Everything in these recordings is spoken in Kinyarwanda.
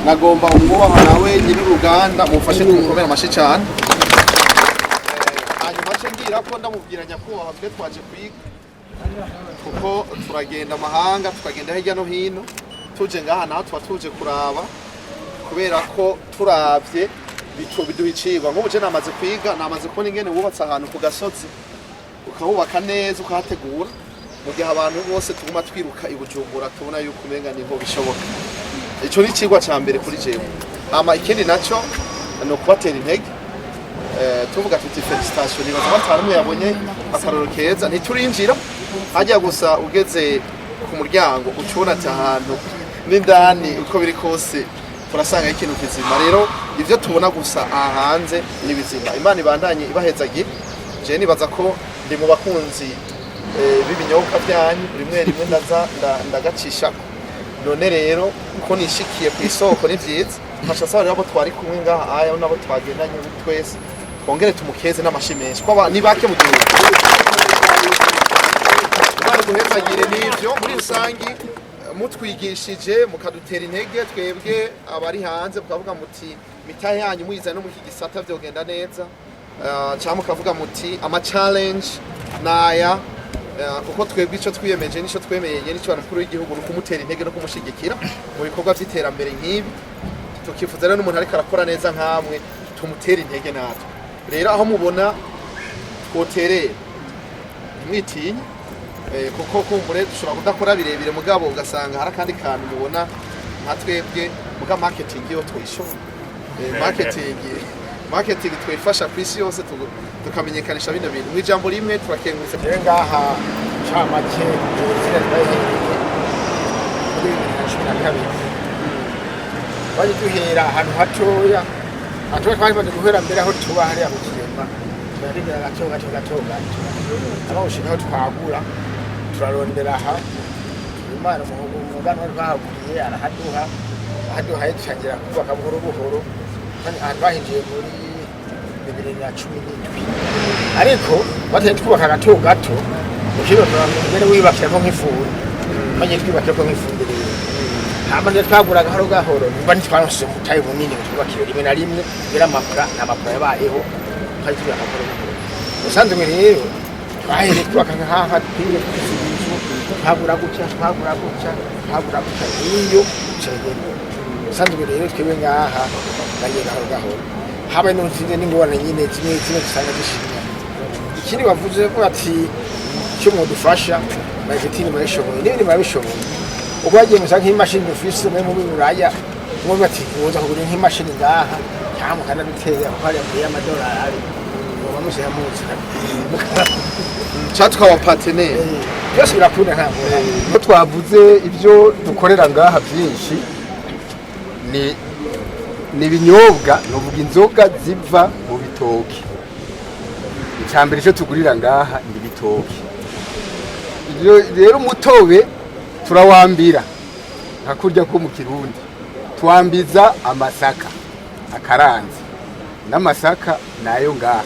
nagomba umwubaha nawe nyiri uruganda mufashe kumukomera amashi cyane. Hanyuma cyo ngira ko ndamubwira nyakubahwa twe twaje kwiga kuko turagenda amahanga tukagenda hirya no hino tuje ngaha naho tuje kuraba kubera ko turavye biduha icigwa nk'ubu je namaze kwiga namaze kubona ingene wubatse ahantu ku gasozi ukahubaka neza ukahategura mu gihe abantu bose tuguma twiruka ibujumbura tubona yuko umenga niho bishoboka. Ico ni icigwa ca mbere kuri jewe. Hama ikindi naco no kubatera intege tuvuga tuti felicitation nibaza batanu yabonye akaroro keza ntiturinjira hajya gusa ugeze ku muryango ucubona ati ahantu n'indani uko biri kose turasanga ikintu kizima. Rero ivyo tubona gusa ahanze n'ibizima. Imana ibandanye ibahezagira. Je nibaza ko ndi mu bakunzi b'ibinyobwa byanyu rimwe ndaza ndagacisha. None rero ko nishikiye ku isoko ni vyiza nkasha saba rero twari kumwe ngaha aya nabo twagendanye twese twongere tumukeze n'amashimenshi kwa ni bake mu gihugu. Bari guhezagire n'ivyo muri rusangi mutwigishije mukadutera intege twebwe abari hanze mukavuga muti mitahe yanyu muyiza no mu kigisata vyogenda neza cyangwa mukavuga muti ama challenge naya kuko twebwe ico twiyemeje nico twemeye nico abantu w'igihugu no kumutera intege no kumushigikira mu bikorwa vy'iterambere nk'ibi tukifuza rero n'umuntu ariko arakora neza nkamwe tumutera intege natwe. Rero aho mubona twotereye mwitinye kuko kumbure dushobora kudakora birebire mugabo ugasanga hari kandi kantu mubona nka twebwe muga marketing yo twishobora marketing twifasha kwisi yose tukamenyekanisha bino bintu mu ijambo rimwe turakengurutse ngaha camake y'ubuzira bw'ihinguriro muri 2012 bari duhera ahantu hatoya twari bamaze guhera mbere aho tuba hariya mu kiremba turarindira gato abawushikaho twagura turarondera aha Imana umugano wari bahaguriye arahaduhaye tutangira kubaka buhoro buhoro kandi bahinjiye muri 2017 ariko bateye twubaka gato ukiro mbere wibakira nk'ifuru banye twibakira nk'ifundire hama twagura gahoro bani twaronse mutaye bunini twubakira rimwe na rimwe bera amapura yabayeho kandi twakakora usanzwe rero twahere twubaka nkaha twinge twisibizo twagura gutya iyo cyegera usanzwe rero twebwe ngaha banye gahoro habe n'unsinde n'ingorane nyine zimwe dusanga zishimye. Ikindi bavuze ko ati cyo mudufasha marketing bayishoboye n'ibindi babishoboye ubwo bagiye musanga nk'imashini dufise mu Buraya ngo bati uza kugura nk'imashini ngaha cyangwa kana bitera ko hari y'amadolari bamushe yamuzi cyatwa wa partenaire byose birakunda ntabwo ko twavuze ibyo dukorera ngaha byinshi ni binyobwa novuga inzoga ziva mu bitoki. Icambere cyo tugurira ngaha ni bitoki. Rero mutobe turawambira hakurya ko mu Kirundi twambiza amasaka akaranze n'amasaka nayo ngaha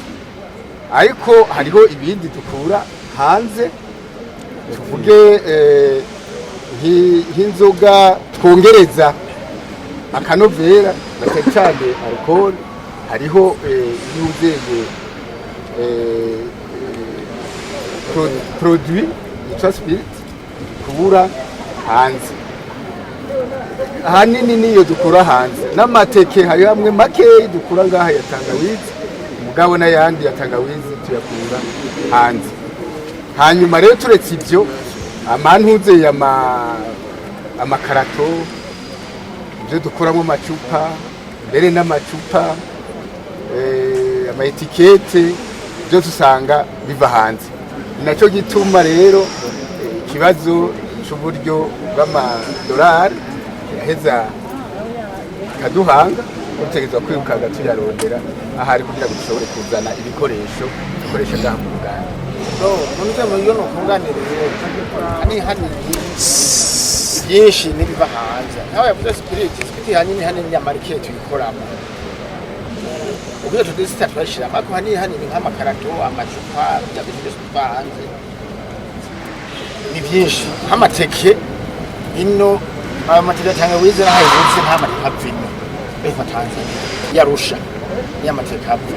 ariko hariho ibindi dukura hanze tuvuge nk'inzoga twongereza akanovera cyane alcool hariho n'uzeye produit yitwa spirit kubura hanze ahanini niyo dukura hanze n'amateke hari hamwe makeyi dukura ngaha ya tangawizi umugabo n'ayandi ya tangawizi tuyakura hanze. Hanyuma rero turetse ibyo amantuze amakarato ibyo dukuramo amacupa mbere n'amacupa amaetikete byo dusanga biva hanze. Nacyo gituma rero ikibazo cy'uburyo bw'amadolari yaheza kaduhanga utegezwa kwirukanga tuyarondera ahari kugira ngo dushobore kuzana ibikoresho dukoresha ngaha mu ruganda. None mu yo no kunganirira hani byinshi nibiva hanze nawe yavuze spirit hanini ya market tuyikoramo ubwo tudisita twashira mako hani nk'amakarato amacupa byabije hanze ni byinshi nk'amateke ino aya mateke ya tangawizi n'ahayibutse nta mateke apfino beva Tanzania yarusha niya mateke apfa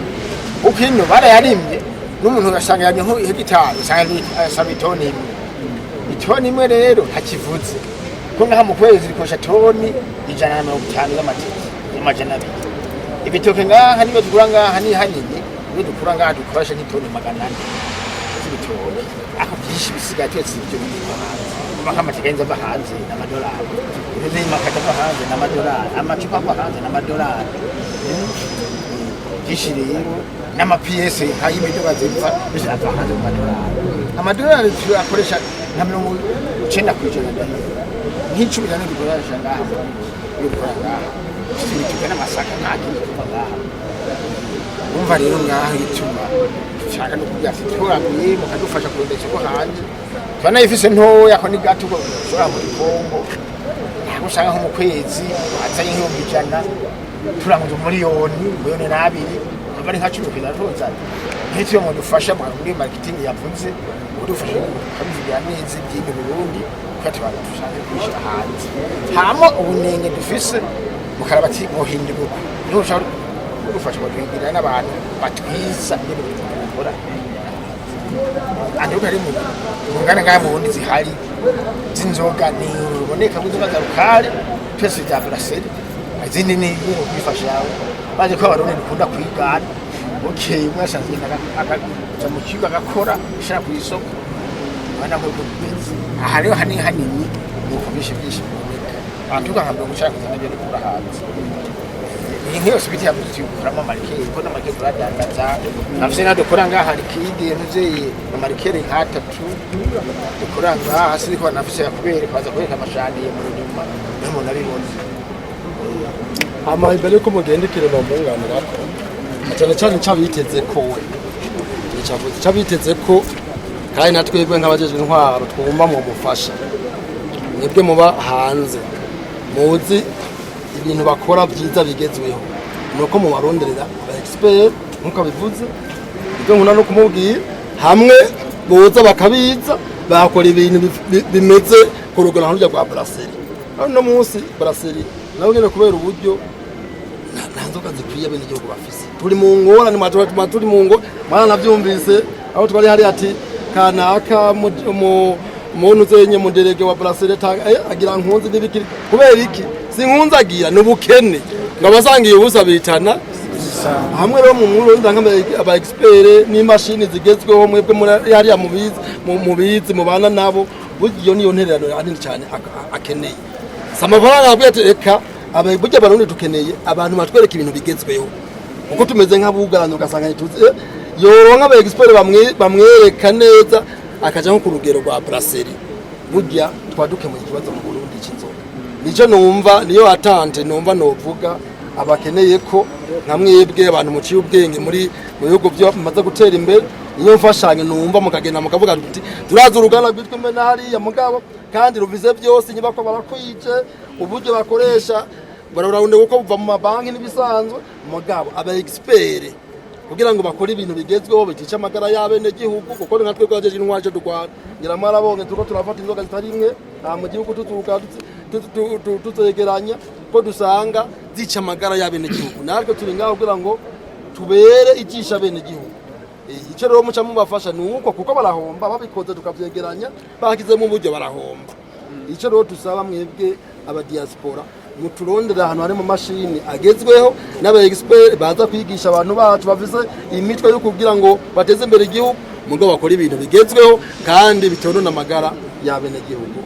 uko ino barayarimye n'umuntu ugasanga yamye nko hegitari usanga itoni imwe rero ntakivuze ko ngaha mu kwezi rikosha toni 150 y'amateke y'amajana abiri ibitoke ngaha niyo tugura ngaha ni hanini niyo dukura ngaha dukoresha nk'itoni 400 z'ibitoke aho byinshi bisigaye twese ibyo amateke y'inzoga hanze n'amadolari ibintu makata hanze n'amadolari amacupa hanze n'amadolari byinshi rero n'amapiyese y'imiduga zipfa bishaka hanze amadolari akoresha nka 90% nk'icumi na n'ibikoresha ngaha y'ukora ngaha ibitoke n'amasaka ntakindi kuva ngaha umva rero ngaha ituma cyane no kugira ati turaguye mukadufasha kurondeka ko hanze twana ifise ntoya ko ni gato ko shora muri Kongo nako shaka nko mu kwezi atanye nk'ijana turanguze miliyoni nabiri bari nka 10 kizatoza nk'icyo mu dufasha muri marketing yavuze udufasha kabivuga neza by'ibyo Burundi kwatwara dushaka kwishira hanze hamo ubunenge dufise mukarabati muhindura niho ushaka gufasha kugira n'abantu batwiza ibintu bakora andi ukari mu ngana ngaha mu bundi zihari zinzoga ni uboneka kuzoga zarukare twese za brasserie izindi ni ibintu bifasha yawe baje ko abarundi dukunda kwigana okay mwashanze akaza mu kigo agakora ishaka ku isoko bana ko kubizi ahariho hanini ni kubisha byinshi abantu kuganga gushaka kuzana ibyo kura hanze ingiyo sibiti ya buti kurama marike ko na marike buradandaza nafse na dukora ngaha hari kidi ntuze marikere nkatatu dukora ngaha hasi ko nafse yakubere kwaza kwereka amashani mu nyuma nimo nabibona imbere ko mugendekere no munganira cyane cyane cyabiteze ko we cyabiteze ko kandi natwebwe nk'abajeje intwaro twumva mu mufasha mwebwe muba hanze muzi ibintu bakora byiza bigezweho nuko mu baronderera aba expert nkuko bivuze ibyo nkuna no kumubwira hamwe boza bakabiza bakora ibintu bimeze ku rugero rwa brasserie no munsi brasserie nawe ngene kubera uburyo nzoga zikwiye bene igihugu bafise turi mu ngora ni matuma turi mu ngo mwana navyumvise aho twari hari ati kanaka umuntu zenye mu derege wa brasserie agira nkunzi n'ibikiri kubera iki sinkunza agira n'ubukene ngabasangiye ubusa bitana hamwe rero mu nkuru ndanga aba expert n'imashini zigezweho mwebwe muri hariya mubizi mubana nabo buryo niyo ntererano yanini cyane akeneye samafaranga abweteka burya barundi tukeneye abantu batwereka ibintu bigezweho uko tumeze nk'abugarano ugasanga tuzi yoronka aba expert bamwereka neza akaja nko ku rugero rwa brasserie burya twadukemuye ikibazo mu Burundi cy'inzoga nico numva niyo atante numva novuga abakeneye ko nka mwebwe abantu muciye ubwenge muri mu bihugu byo bamaze gutera imbere niyo mfashanyo numva mukagenda mukavuga ati turaza uruganda rwitwa imena hariya mugabo kandi ruvize byose inyubako barakwije uburyo bakoresha bararunde uko buva mu mabanki n'ibisanzwe mugabo aba expert kugira ngo bakore ibintu bigezweho bitica amagara y'abene gihugu kuko nka twebwe ajeje intwaje dugwana ngira marabonye tuko turafata inzoga zitari imwe mu gihugu tuturuka tuzegeranya ko dusanga zica amagara y'abene gihugu natwe turi ngaho kugira ngo tubere ijisha bene gihugu icyo rero muca mubafasha nuko kuko barahomba babikoze tukavyegeranya bakize mu buryo barahomba icyo rero tusaba mwebwe aba diaspora muturondera ahantu hari mu mashini agezweho n'aba expert baza kwigisha abantu bacu bafise imitwe yo kugira ngo bateze imbere igihugu mugo bakora ibintu bigezweho kandi bitonona amagara y'abene gihugu.